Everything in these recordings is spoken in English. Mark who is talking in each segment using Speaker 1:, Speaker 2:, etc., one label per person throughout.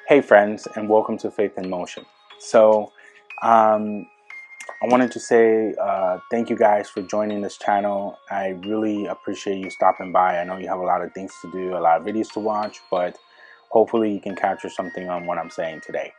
Speaker 1: Hey friends, and welcome to Faith in Motion. So, I wanted to say thank you guys for joining this channel. I really appreciate you stopping by. I know you have a lot of things to do, a lot of videos to watch, but hopefully you can capture something on what I'm saying today.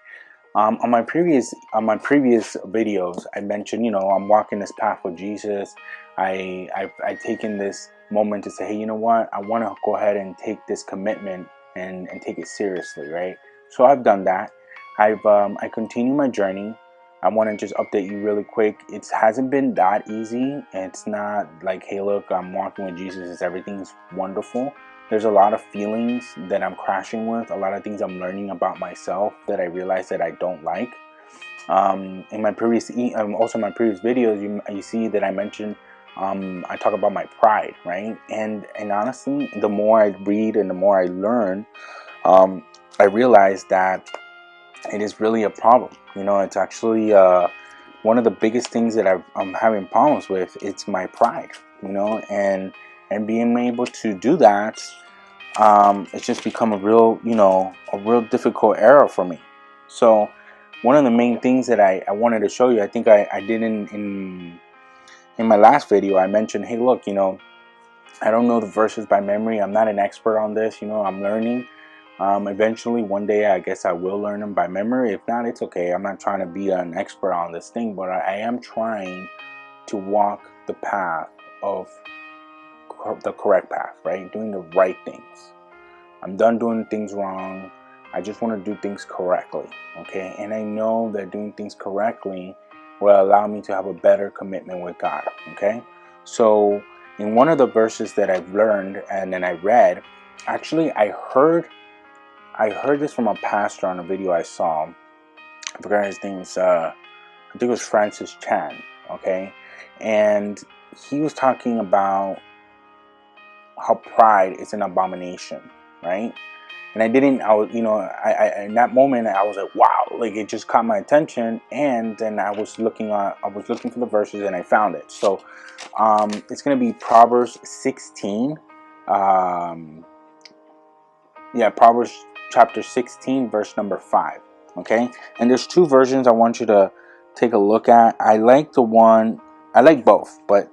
Speaker 1: On my previous videos, I mentioned, I'm walking this path with Jesus. I've taken this moment to say, hey, you know what? I want to go ahead and take this commitment and take it seriously, right? So I've done that. I continue my journey. I want to just update you really quick. It hasn't been that easy. It's not like, hey, look, I'm walking with Jesus. Everything's wonderful. There's a lot of feelings that I'm crashing with, a lot of things I'm learning about myself that I realize that I don't like. In my previous, also my previous videos, you see that I mentioned, I talk about my pride, right? And honestly, the more I read and the more I learn, I realize that it is really a problem. It's actually one of the biggest things that I'm having problems with. It's my pride, and being able to do that, it's just become a real difficult era for me. So one of the main things that I wanted to show you, I think I did in my last video, I mentioned, hey, look, I don't know the verses by memory. I'm not an expert on this. I'm learning. Eventually, one day, I guess I will learn them by memory. If not, it's okay. I'm not trying to be an expert on this thing, but I am trying to walk the path of the correct path, right? Doing the right things. I'm done doing things wrong. I just want to do things correctly, okay? And I know that doing things correctly will allow me to have a better commitment with God, okay? So in one of the verses that I've learned and then I read, actually I heard this from a pastor on a video I saw. I forgot his name. I think it was Francis Chan, okay? And he was talking about how pride is an abomination, right? And I was, in that moment, I was like, wow, like it just caught my attention. And then I was looking for the verses and I found it. So it's going to be Proverbs 16. Proverbs chapter 16, verse number 5. Okay. And there's two versions I want you to take a look at. I like both, but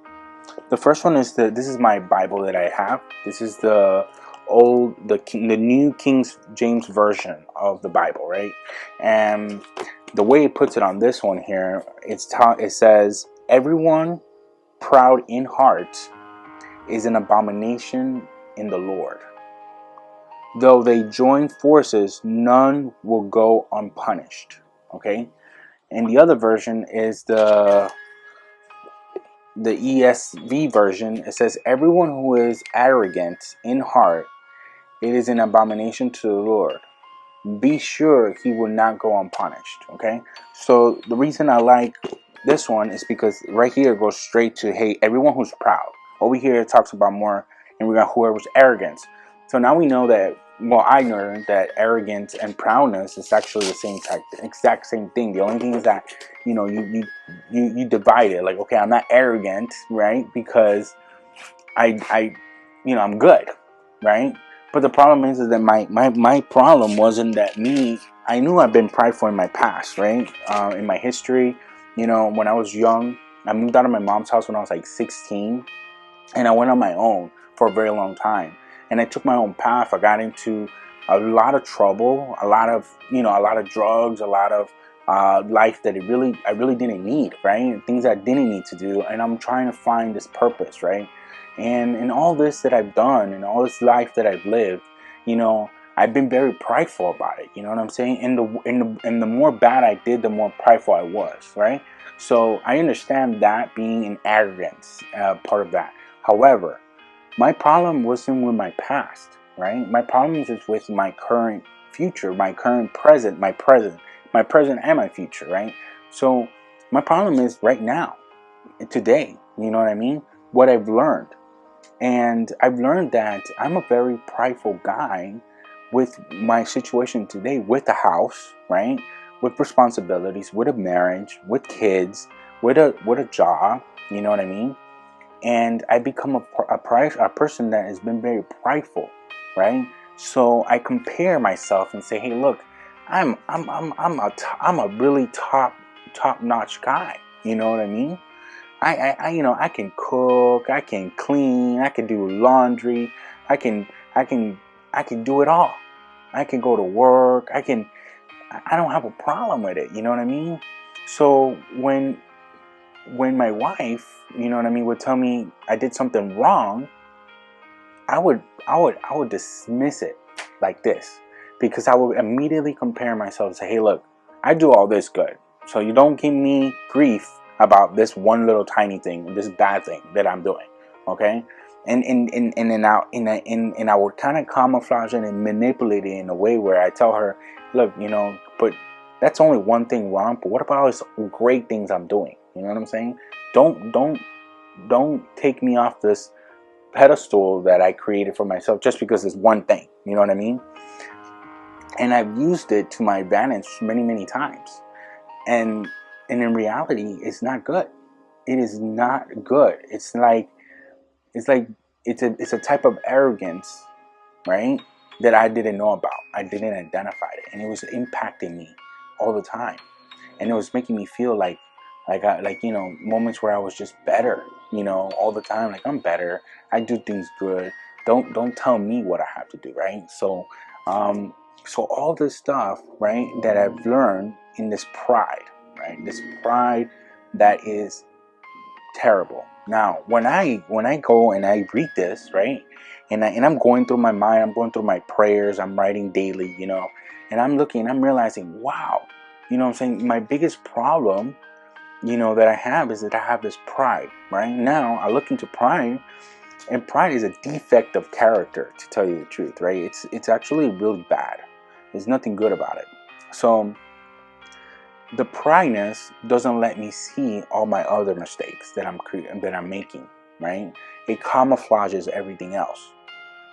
Speaker 1: the first one is this is my Bible that I have. This is the New King James version of the Bible, right? And the way it puts it on this one here, it says, everyone proud in heart is an abomination in the Lord. Though they join forces, none will go unpunished. Okay? And the other version is the ESV version. It says, everyone who is arrogant in heart, it is an abomination to the Lord. Be sure he will not go unpunished. Okay, so the reason I like this one is because right here it goes straight to, hey, everyone who's proud. Over here it talks about more, and we got whoever's arrogance. So now we know that, well, I learned that arrogance and proudness is actually the exact same thing. The only thing is that, you divide it. Like, okay, I'm not arrogant, right? Because I'm good, right? But the problem is that my problem wasn't that me. I knew I've been prideful in my past, right? In my history, when I was young, I moved out of my mom's house when I was like 16, and I went on my own for a very long time. And I took my own path. I got into a lot of trouble, a lot of drugs, a lot of life that I really didn't need, right? Things I didn't need to do, and I'm trying to find this purpose, right? And in all this that I've done, and all this life that I've lived, I've been very prideful about it. You know what I'm saying? And the more bad I did, the more prideful I was, right? So I understand that being an arrogance part of that. However, my problem wasn't with my past, right? My problem is with my current future, my current present, my present and my future, right? So my problem is right now, today, you know what I mean? What I've learned. And I've learned that I'm a very prideful guy with my situation today, with a house, right? With responsibilities, with a marriage, with kids, with a job, you know what I mean? And I become a person that has been very prideful, right? So I compare myself and say, hey, look, I'm a really top notch guy. You know what I mean? I can cook, I can clean, I can do laundry, I can I can I can do it all. I can go to work. I don't have a problem with it. You know what I mean? So when my wife, you know what I mean, would tell me I did something wrong, I would dismiss it like this, because I would immediately compare myself and say, hey, look, I do all this good, so you don't give me grief about this one little tiny thing, this bad thing that I'm doing, okay? And I would kind of camouflage it and manipulate it in a way where I tell her, look, but that's only one thing wrong. But what about all these great things I'm doing? You know what I'm saying? Don't take me off this pedestal that I created for myself just because it's one thing. You know what I mean? And I've used it to my advantage many times. And in reality, it's not good. It is not good. It's like it's a type of arrogance, right? That I didn't know about. I didn't identify it, and it was impacting me all the time. And it was making me feel moments where I was just better, all the time. Like, I'm better. I do things good. Don't tell me what I have to do, right? So all this stuff, right, that I've learned in this pride, right, this pride that is terrible. Now, when I go and I read this, right, and I'm going through my mind, I'm going through my prayers, I'm writing daily, and I'm realizing, wow, what I'm saying, my biggest problem, that I have is that I have this pride. Right now, I look into pride, and pride is a defect of character, to tell you the truth, right? It's actually really bad. There's nothing good about it. So the prideness doesn't let me see all my other mistakes that I'm making, right? It camouflages everything else.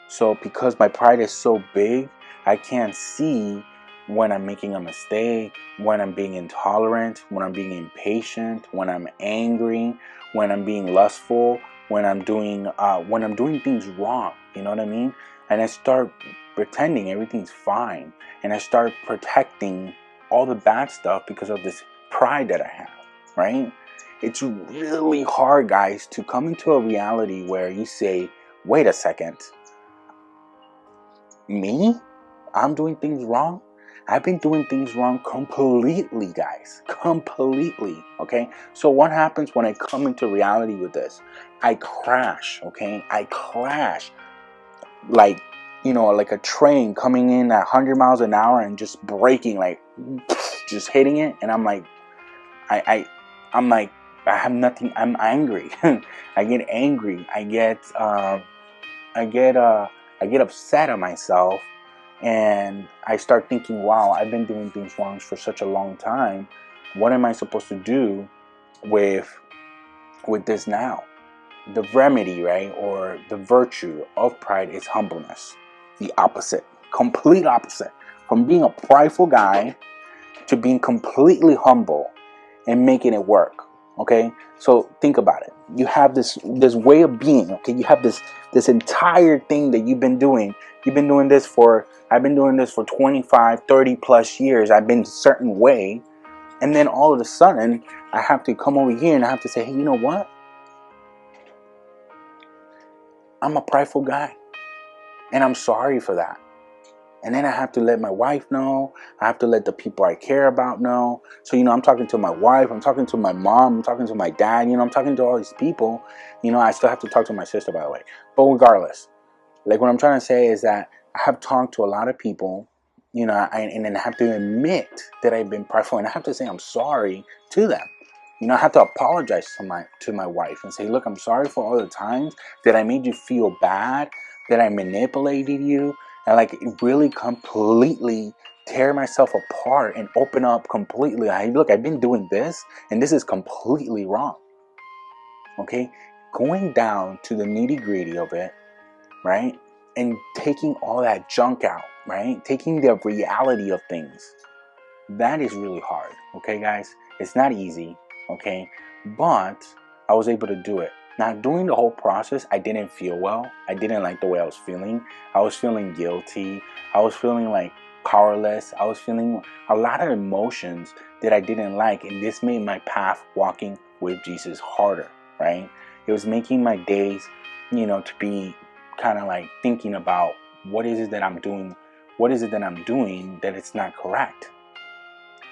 Speaker 1: So because my pride is so big, I can't see when I'm making a mistake, when I'm being intolerant, when I'm being impatient, when I'm angry, when I'm being lustful, when I'm doing things wrong. You know what I mean? And I start pretending everything's fine, and I start protecting all the bad stuff because of this pride that I have, right? It's really hard, guys, to come into a reality where you say, wait a second, me? I'm doing things wrong? I've been doing things wrong completely, guys. Completely, okay? So what happens when I come into reality with this? I crash, okay? I crash like, like a train coming in at 100 miles an hour and just braking, like, just hitting it. And I'm like, I'm like, I have nothing. I'm angry. I get angry. I get upset at myself, and I start thinking, wow, I've been doing things wrong for such a long time. What am I supposed to do with this now? The remedy, right, or the virtue of pride is humbleness. The opposite, complete opposite. From being a prideful guy to being completely humble and making it work. Okay, so think about it. You have this way of being. Okay, you have this entire thing that you've been doing. I've been doing this for 25, 30 plus years. I've been a certain way, and then all of a sudden I have to come over here and I have to say, hey, you know what? I'm a prideful guy, and I'm sorry for that. And then I have to let my wife know. I have to let the people I care about know. So, I'm talking to my wife. I'm talking to my mom. I'm talking to my dad. I'm talking to all these people. I still have to talk to my sister, by the way. But regardless, like, what I'm trying to say is that I have talked to a lot of people, and then I have to admit that I've been prideful. And I have to say I'm sorry to them. I have to apologize to my wife and say, look, I'm sorry for all the times that I made you feel bad, that I manipulated you, and like really completely tear myself apart and open up completely. Look, I've been doing this, and this is completely wrong. Okay, going down to the nitty gritty of it, right, and taking all that junk out, right, taking the reality of things. That is really hard. Okay, guys, it's not easy. Okay, but I was able to do it. Now, during the whole process, I didn't feel well. I didn't like the way I was feeling. I was feeling guilty. I was feeling like powerless. I was feeling a lot of emotions that I didn't like, and this made my path walking with Jesus harder, right? It was making my days, to be kind of like thinking about what is it that I'm doing that it's not correct.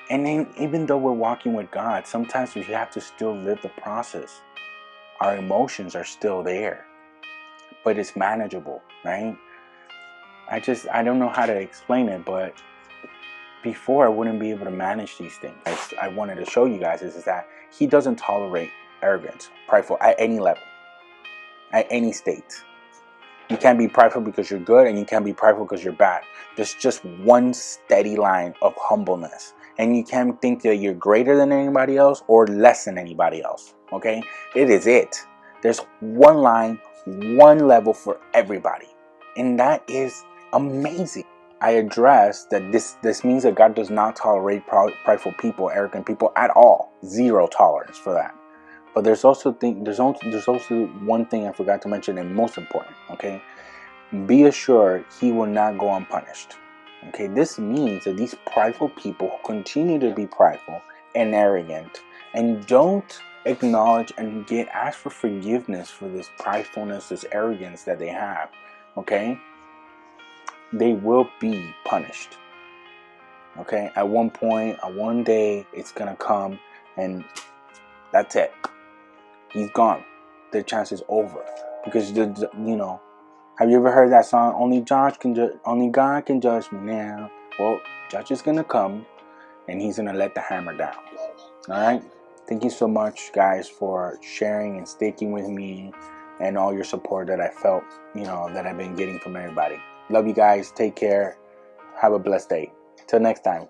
Speaker 1: And then even though we're walking with God, sometimes we have to still live the process. Our emotions are still there, but it's manageable, right? I don't know how to explain it, but before I wouldn't be able to manage these things. I wanted to show you guys is that he doesn't tolerate arrogance, prideful at any level, at any state. You can't be prideful because you're good, and you can't be prideful because you're bad. There's just one steady line of humbleness. And you can't think that you're greater than anybody else or less than anybody else. Okay? It is it. There's one line, one level for everybody. And that is amazing. I address that this means that God does not tolerate prideful people, arrogant people at all. Zero tolerance for that. But there's also one thing I forgot to mention, and most important. Okay, be assured He will not go unpunished. Okay, this means that these prideful people continue to be prideful and arrogant, and don't acknowledge and ask for forgiveness for this pridefulness, this arrogance that they have. Okay, they will be punished. Okay, at one point, one day, it's gonna come, and that's it. He's gone. The chance is over, because have you ever heard that song? Only God can judge me now. Well, judge is gonna come, and He's gonna let the hammer down. All right. Thank you so much, guys, for sharing and sticking with me, and all your support that I felt, that I've been getting from everybody. Love you guys. Take care. Have a blessed day. Till next time.